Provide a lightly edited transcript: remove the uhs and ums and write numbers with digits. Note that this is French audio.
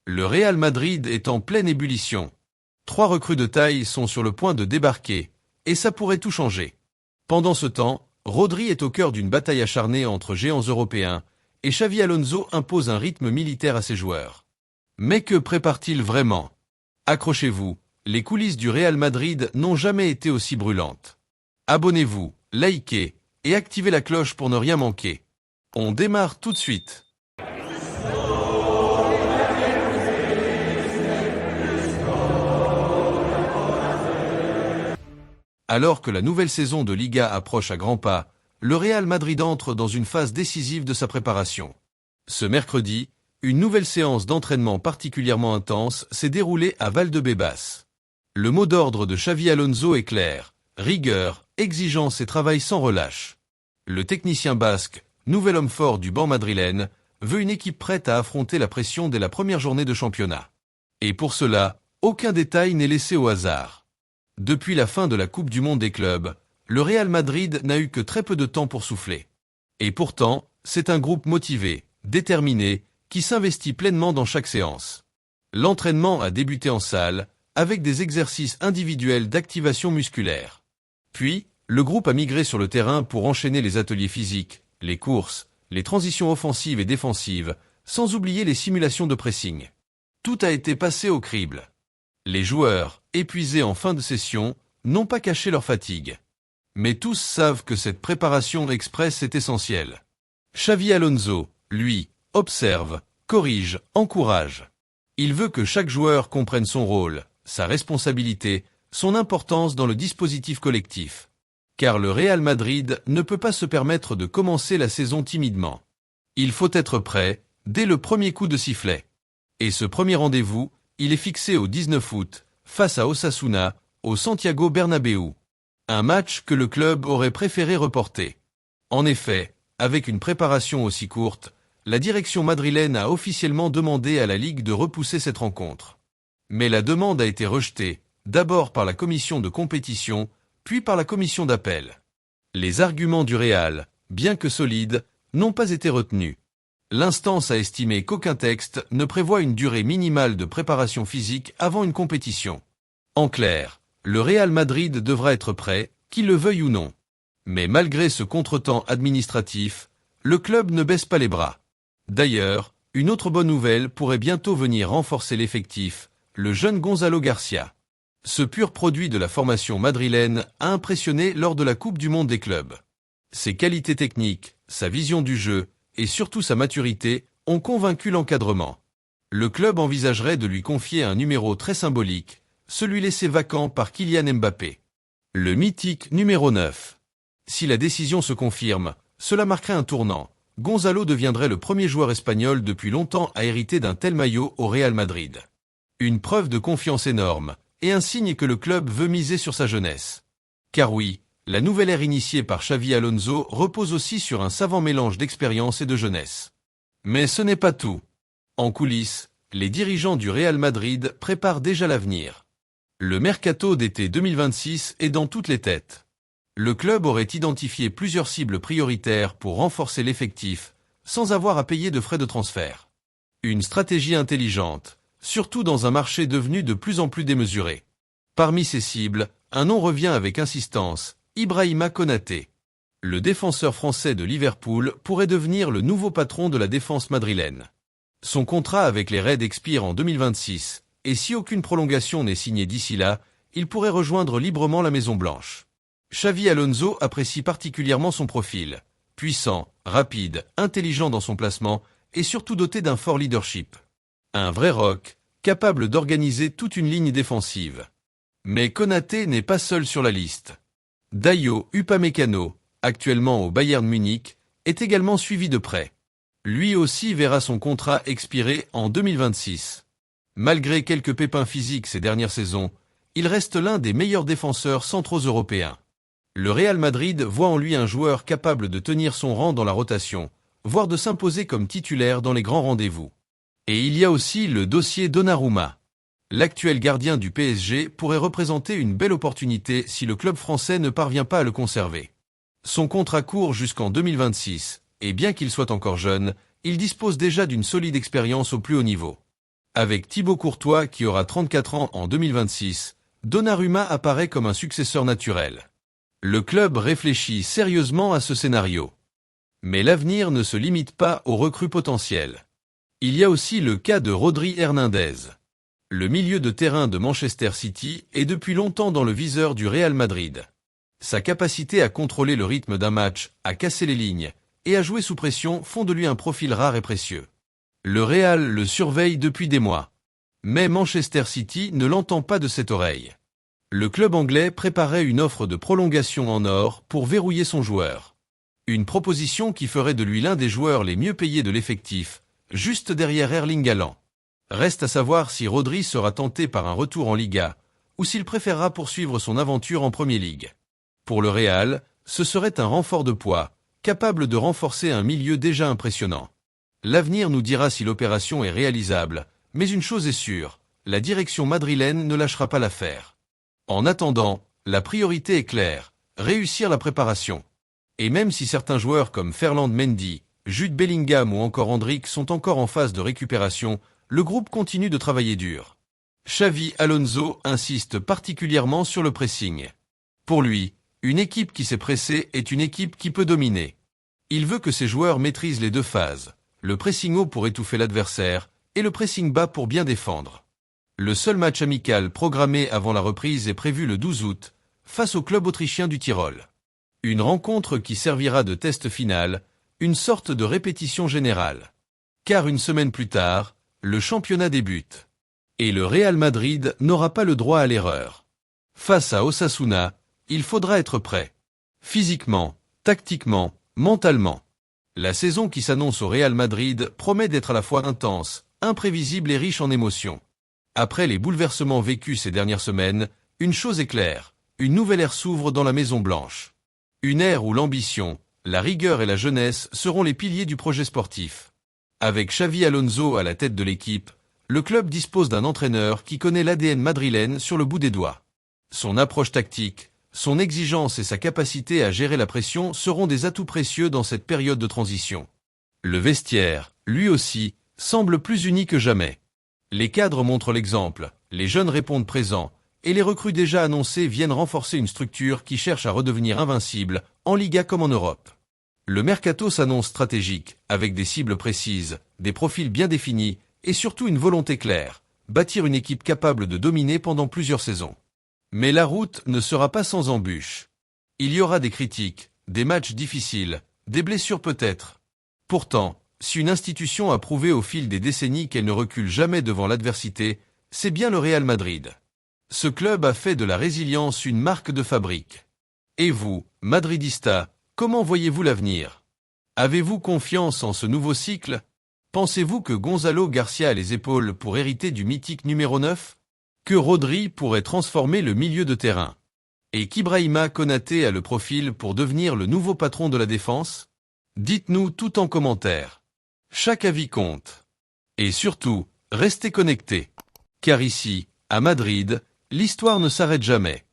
Le Real Madrid est en pleine ébullition. 3 recrues de taille sont sur le point de débarquer, et ça pourrait tout changer. Pendant ce temps, Rodri est au cœur d'une bataille acharnée entre géants européens, et Xavi Alonso impose un rythme militaire à ses joueurs. Mais que prépare-t-il vraiment? Accrochez-vous, les coulisses du Real Madrid n'ont jamais été aussi brûlantes. Abonnez-vous, likez, et activez la cloche pour ne rien manquer. On démarre tout de suite. Alors que la nouvelle saison de Liga approche à grands pas, le Real Madrid entre dans une phase décisive de sa préparation. Ce mercredi, une nouvelle séance d'entraînement particulièrement intense s'est déroulée à Valdebebas. Le mot d'ordre de Xavi Alonso est clair: rigueur, exigence et travail sans relâche. Le technicien basque, nouvel homme fort du banc madrilène, veut une équipe prête à affronter la pression dès la première journée de championnat. Et pour cela, aucun détail n'est laissé au hasard. Depuis la fin de la Coupe du Monde des clubs, le Real Madrid n'a eu que très peu de temps pour souffler. Et pourtant, c'est un groupe motivé, déterminé, qui s'investit pleinement dans chaque séance. L'entraînement a débuté en salle, avec des exercices individuels d'activation musculaire. Puis, le groupe a migré sur le terrain pour enchaîner les ateliers physiques, les courses, les transitions offensives et défensives, sans oublier les simulations de pressing. Tout a été passé au crible. Les joueurs, épuisés en fin de session, n'ont pas caché leur fatigue. Mais tous savent que cette préparation express est essentielle. Xavi Alonso, lui, observe, corrige, encourage. Il veut que chaque joueur comprenne son rôle, sa responsabilité, son importance dans le dispositif collectif. Car le Real Madrid ne peut pas se permettre de commencer la saison timidement. Il faut être prêt, dès le premier coup de sifflet. Et ce premier rendez-vous, il est fixé au 19 août, face à Osasuna, au Santiago Bernabéu. Un match que le club aurait préféré reporter. En effet, avec une préparation aussi courte, la direction madrilène a officiellement demandé à la Ligue de repousser cette rencontre. Mais la demande a été rejetée, d'abord par la commission de compétition, puis par la commission d'appel. Les arguments du Real, bien que solides, n'ont pas été retenus. L'instance a estimé qu'aucun texte ne prévoit une durée minimale de préparation physique avant une compétition. En clair, le Real Madrid devra être prêt, qu'il le veuille ou non. Mais malgré ce contretemps administratif, le club ne baisse pas les bras. D'ailleurs, une autre bonne nouvelle pourrait bientôt venir renforcer l'effectif, le jeune Gonzalo Garcia. Ce pur produit de la formation madrilène a impressionné lors de la Coupe du Monde des clubs. Ses qualités techniques, sa vision du jeu, et surtout sa maturité, ont convaincu l'encadrement. Le club envisagerait de lui confier un numéro très symbolique, celui laissé vacant par Kylian Mbappé. Le mythique numéro 9. Si la décision se confirme, cela marquerait un tournant. Gonzalo deviendrait le premier joueur espagnol depuis longtemps à hériter d'un tel maillot au Real Madrid. Une preuve de confiance énorme, et un signe que le club veut miser sur sa jeunesse. Car oui, la nouvelle ère initiée par Xavi Alonso repose aussi sur un savant mélange d'expérience et de jeunesse. Mais ce n'est pas tout. En coulisses, les dirigeants du Real Madrid préparent déjà l'avenir. Le mercato d'été 2026 est dans toutes les têtes. Le club aurait identifié plusieurs cibles prioritaires pour renforcer l'effectif, sans avoir à payer de frais de transfert. Une stratégie intelligente, surtout dans un marché devenu de plus en plus démesuré. Parmi ces cibles, un nom revient avec insistance: Ibrahima Konaté. Le défenseur français de Liverpool pourrait devenir le nouveau patron de la défense madrilène. Son contrat avec les Reds expire en 2026, et si aucune prolongation n'est signée d'ici là, il pourrait rejoindre librement la Maison-Blanche. Xavi Alonso apprécie particulièrement son profil, puissant, rapide, intelligent dans son placement, et surtout doté d'un fort leadership. Un vrai rock, capable d'organiser toute une ligne défensive. Mais Konaté n'est pas seul sur la liste. Dayo Upamecano, actuellement au Bayern Munich, est également suivi de près. Lui aussi verra son contrat expirer en 2026. Malgré quelques pépins physiques ces dernières saisons, il reste l'un des meilleurs défenseurs centraux européens. Le Real Madrid voit en lui un joueur capable de tenir son rang dans la rotation, voire de s'imposer comme titulaire dans les grands rendez-vous. Et il y a aussi le dossier Donnarumma. L'actuel gardien du PSG pourrait représenter une belle opportunité si le club français ne parvient pas à le conserver. Son contrat court jusqu'en 2026, et bien qu'il soit encore jeune, il dispose déjà d'une solide expérience au plus haut niveau. Avec Thibaut Courtois qui aura 34 ans en 2026, Donnarumma apparaît comme un successeur naturel. Le club réfléchit sérieusement à ce scénario. Mais l'avenir ne se limite pas aux recrues potentielles. Il y a aussi le cas de Rodri Hernandez. Le milieu de terrain de Manchester City est depuis longtemps dans le viseur du Real Madrid. Sa capacité à contrôler le rythme d'un match, à casser les lignes et à jouer sous pression font de lui un profil rare et précieux. Le Real le surveille depuis des mois. Mais Manchester City ne l'entend pas de cette oreille. Le club anglais préparait une offre de prolongation en or pour verrouiller son joueur. Une proposition qui ferait de lui l'un des joueurs les mieux payés de l'effectif, juste derrière Erling Haaland. Reste à savoir si Rodri sera tenté par un retour en Liga, ou s'il préférera poursuivre son aventure en Premier League. Pour le Real, ce serait un renfort de poids, capable de renforcer un milieu déjà impressionnant. L'avenir nous dira si l'opération est réalisable, mais une chose est sûre, la direction madrilène ne lâchera pas l'affaire. En attendant, la priorité est claire, réussir la préparation. Et même si certains joueurs comme Ferland Mendy, Jude Bellingham ou encore Endrick sont encore en phase de récupération, le groupe continue de travailler dur. Xavi Alonso insiste particulièrement sur le pressing. Pour lui, une équipe qui s'est pressée est une équipe qui peut dominer. Il veut que ses joueurs maîtrisent les deux phases, le pressing haut pour étouffer l'adversaire et le pressing bas pour bien défendre. Le seul match amical programmé avant la reprise est prévu le 12 août, face au club autrichien du Tyrol. Une rencontre qui servira de test final, une sorte de répétition générale. Car une semaine plus tard, le championnat débute. Et le Real Madrid n'aura pas le droit à l'erreur. Face à Osasuna, il faudra être prêt. Physiquement, tactiquement, mentalement. La saison qui s'annonce au Real Madrid promet d'être à la fois intense, imprévisible et riche en émotions. Après les bouleversements vécus ces dernières semaines, une chose est claire, une nouvelle ère s'ouvre dans la Maison Blanche. Une ère où l'ambition, la rigueur et la jeunesse seront les piliers du projet sportif. Avec Xavi Alonso à la tête de l'équipe, le club dispose d'un entraîneur qui connaît l'ADN madrilène sur le bout des doigts. Son approche tactique, son exigence et sa capacité à gérer la pression seront des atouts précieux dans cette période de transition. Le vestiaire, lui aussi, semble plus uni que jamais. Les cadres montrent l'exemple, les jeunes répondent présents, et les recrues déjà annoncées viennent renforcer une structure qui cherche à redevenir invincible, en Liga comme en Europe. Le mercato s'annonce stratégique, avec des cibles précises, des profils bien définis, et surtout une volonté claire, bâtir une équipe capable de dominer pendant plusieurs saisons. Mais la route ne sera pas sans embûches. Il y aura des critiques, des matchs difficiles, des blessures peut-être. Pourtant, si une institution a prouvé au fil des décennies qu'elle ne recule jamais devant l'adversité, c'est bien le Real Madrid. Ce club a fait de la résilience une marque de fabrique. Et vous, Madridista, comment voyez-vous l'avenir? Avez-vous confiance en ce nouveau cycle? Pensez-vous que Gonzalo Garcia a les épaules pour hériter du mythique numéro 9? Que Rodri pourrait transformer le milieu de terrain? Et qu'Ibrahima Konaté a le profil pour devenir le nouveau patron de la défense? Dites-nous tout en commentaire. Chaque avis compte. Et surtout, restez connectés. Car ici, à Madrid, l'histoire ne s'arrête jamais.